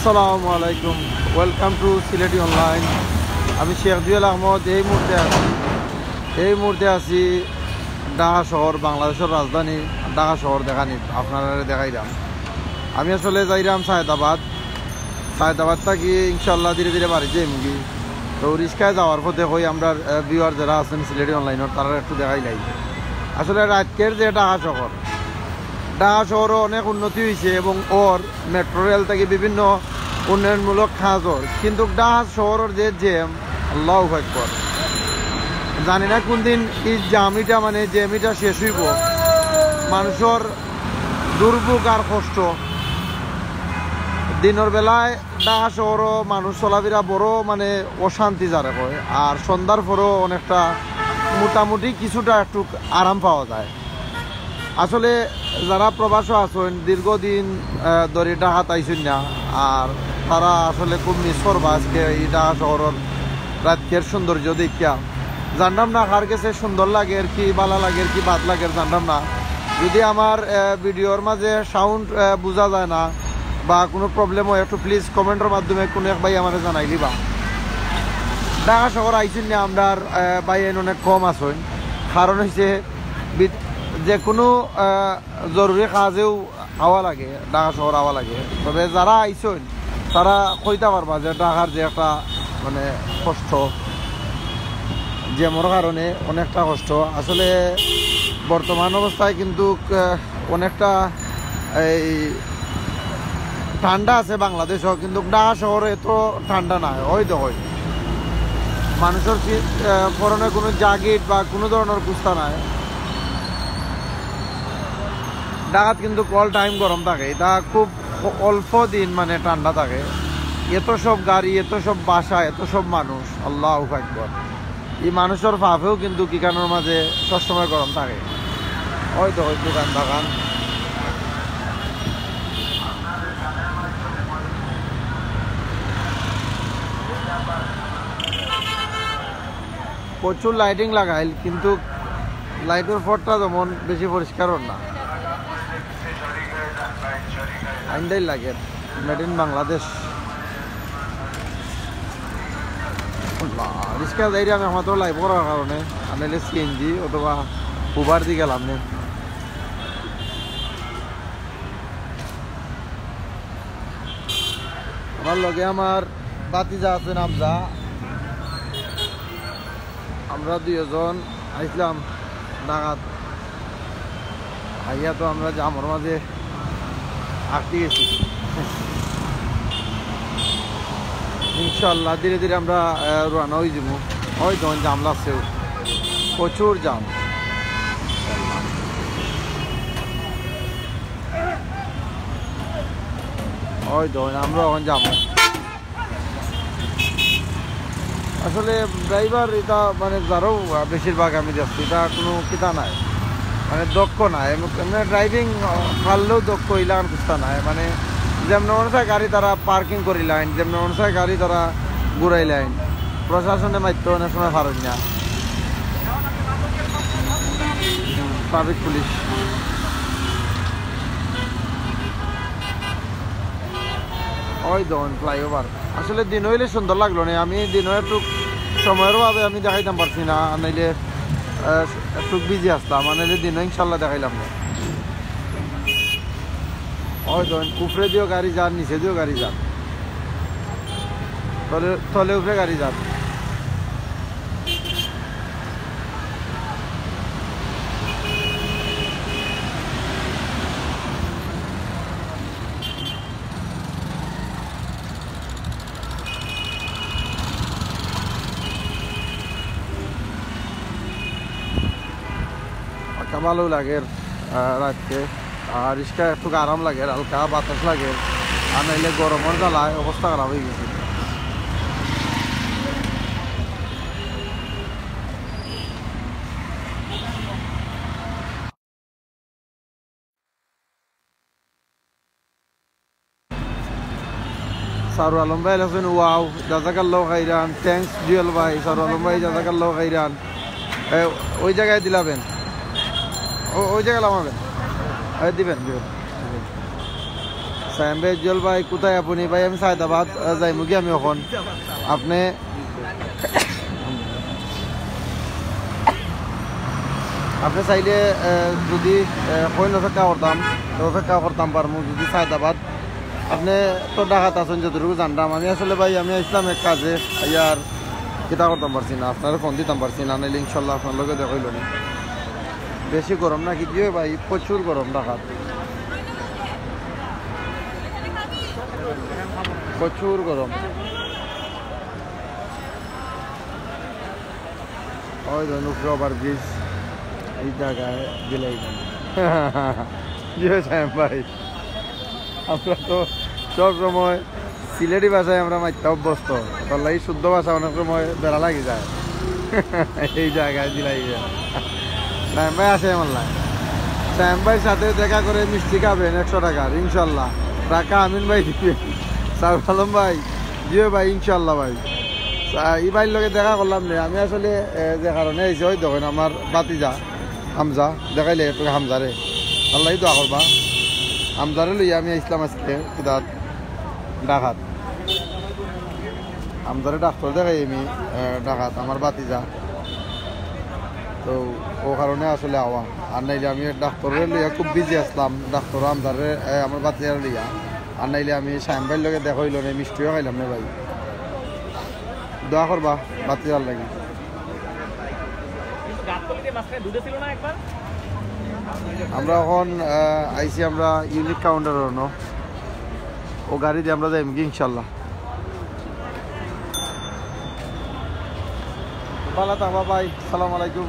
আসসালামু আলাইকুম, welcome to Sylheti online. আমি শেখ জুয়েল আহমদ। এই মুহূর্তে আছি ঢাকা শহর, বাংলাদেশের রাজধানী ঢাকা শহর দেখানি আপনারা দেখাইলাম। আমি আসলে যাইলাম সায়দাবাদ থাকি ইনশাল্লাহ ধীরে ধীরে বাড়ি যাই মুগি। তো রিক্সায় যাওয়ার পথে হই আমরা ভিউয়ার যারা আছেন সিলেটি অনলাইনের তারা একটু দেখাই লাই। আসলে রাজকের যে ঢাকা শহরও অনেক উন্নতি হয়েছে এবং ওর মেট্রো রেল থেকে বিভিন্ন উন্নয়নমূলক কাজর, কিন্তু ঢাকা শহরের যে জ্যাম আল্লাহু আকবার, জানি না কোন দিন এই জ্যামিটা শেষ হইব। মানুষের দুর্ভোগ আর কষ্ট। দিনের বেলায় ঢাকা শহরও মানুষ চলাফেরা বড় অশান্তি যারা কয়, আর সন্ধ্যার পরও অনেকটা মোটামুটি কিছুটা একটু আরাম পাওয়া যায়। আসলে যারা প্রবাসী আছেন দীর্ঘদিন ধরে ঢাকা আইসেন না, আর তারা আসলে খুব মিস করবা আজকে এই ঢাকা শহরের রাতকের সৌন্দর্য দেখিয়া। জানলাম না কার কাছে সুন্দর লাগে, আর কি ভালো লাগে, আর কি বাদ লাগে জানলাম না। যদি আমার ভিডিওর মাঝে সাউন্ড বোঝা যায় না বা কোনো প্রবলেম হয়, একটু প্লিজ কমেন্টের মাধ্যমে কোনো এক ভাই আমার জানাই দিবা। ঢাকা শহর আইসেন না আমরা ভাই অনেক কম আছেন, কারণ হচ্ছে যে কোনো জরুরি কাজেও আওয়া লাগে, ঢাকা শহর আওয়া লাগে। তবে যারা আইসেন তারা কইতে পারবা যে ঢাকার যে একটা কষ্ট, জ্যামের কারণে অনেকটা কষ্ট। আসলে বর্তমান অবস্থায় কিন্তু অনেকটা এই ঠান্ডা আছে বাংলাদেশও, কিন্তু ঢাকা শহরে এত ঠান্ডা নাই। হয়তো মানুষের পরনে কোনো জ্যাকেট বা কোনো ধরনের কুস্তা নাই। ঢাকাত কিন্তু অল টাইম গরম থাকে, এটা খুব অল্প দিন ঠান্ডা থাকে। এত সব গাড়ি, এত সব বাসা, এত সব মানুষ, আল্লাহু আকবার। এই মানুষের ভাবেও কিন্তু কিকানোর মাঝে সবসময় গরম থাকে। হয়তো দোকান প্রচুর লাইটিং লাগাইল, কিন্তু লাইটের পরটা যেমন বেশি পরিষ্কার না, আইনটাই লাগে। Made in Bangladesh. রিক্সা যাই আমি আমাদের লাইভ করার কারণে আনাইলে সিএনজি অথবা উবার দিয়ে গেলাম না। আমার লগে আমার বাতিজা আছে নামজা, আমরা দুজন আইসলাম ঢাকাত। আইয়া তো আমরা জামর মাঝে আটকে গেছি। ইনশাল্লাহ ধীরে ধীরে আমরা রানা হয়ে যাবো। হয়তো জাম লাগছেও, প্রচুর জাম। হয়তো আমরা এখন যাবো। আসলে ড্রাইভার এটা যারও বেশিরভাগ আমি দেখছি এটা কোনো কিতা নাই, দক্ষ নাই। ড্রাইভিং পারলেও দক্ষ হইলাম কুস্তা নাই। যেমন অনুসায় গাড়ি তারা পার্কিং করি লাইন, যেমন অনুসায় গাড়ি তারা ঘুরাই লাইন। প্রশাসনে মারতে অনেক সময় পারেন না, ট্রাফিক পুলিশ। ওই দন ফ্লাইওভার আসলে দিন হইলে সুন্দর লাগলো না। আমি দিন একটু সময়ের ভাবে আমি দেখাইতাম পারছি না, নাইলে একটু বিজি আসতাম, নাইলে দিন ইনশাল্লাহ দেখাইলাম না। ওই দন উপরে দিয়েও গাড়ি যান, নিচে দিয়েও গাড়ি যান, তলে উপরে গাড়ি যান। ভালো লাগে রাতকে, আর রিক্সা একটু আরাম লাগে, হালকা বাতাস লাগে। আর নাইলে গরমের জ্বালায় অবস্থা খারাপ হয়ে গেছে। সারু আলম ভাই আছেন, ওয়াও জাজাকাল্লাহু খাইরান। থ্যাংকস জুয়েল ভাই, সারু আলম ভাই জাজাকাল্লাহু খাইরান। ওই জায়গায় দিলাবেন, ওই জায়গায় নামাবেন, দিবেন। সাইম ভাই উজ্জ্বল ভাই কোথায় আপনি? ভাই আমি সায়দাবাদ যাইমু কি আমি এখন। আপনি আপনি চাইলে যদি কইন অপেক্ষা করতাম তো অপেক্ষা করতাম পারমু। যদি সায়দাবাদ আপনি তো ডাকাত আছেন যতটুকু জানতাম। আমি আসলে ভাই আমি আসলাম এক কাজে, ইয়ার কিতা করতাম পারছি না, আপনারা ফোন দিতাম পারছি না, নাইলে ইনশাল্লাহ আপনার লগে দেখাইল নি। বেশি গরম না কি দিয়ে ভাই? প্রচুর গরম ডাকাত, প্রচুর গরম। ওই ধরুন উপরে ওভার ব্রিজ এই জায়গায় দিলাই কি হয়েছে ভাই? আমরা তো সব সময় সিলেটি ভাষায় আমরা মাইতে অভ্যস্ত, তাহলে এই শুদ্ধ ভাষা অনেক সময় বেড়া লাগি যায়। এই জায়গায় দিলাই শ্যাম ভাই আসে আমার লাই। শ্যাম ভাইয়ের সাথে দেখা করে মিষ্টি খাবেন 100 টাকার ইনশাল্লাহ। টাকা আমিন ভাই দিবে, সাউফ আলম ভাই দিও ভাই ইনশাল্লাহ ভাই। এই ভাইয়ের লগে দেখা করলাম না আমি আসলে, যে কারণে এসে ওই দেখেন আমার বাতিজা হামজা দেখাইলে একটু হামজারে আল্লাহ দোয়া করবা। হামজারে লইয়া আমি আসলাম আজকে কিতাব ডাকাত। হামজারে ডাক্তার দেখাই আমি ডাকাত আমার বাতিজা, তো ও কারণে আসলে আওয়া। আর নাইলে আমি ডাক্তারের লইয়া খুব বিজি আসলাম, ডাক্তার হামজারে আমার বাতিজারে লইয়া। আর নাইলে আমি শ্যাম ভাইয়ের লগে দেখা হইল না, মিষ্টিও খাইলাম না ভাই। দোয়া করবা বাতিজার লাগি। আমরা এখন আইসি আমরা ইউনিক কাউন্টার ও গাড়ি দিয়ে আমরা যাইম কি ইনশাল্লাহ। ভালো থাকবা ভাই, সালাম আলাইকুম।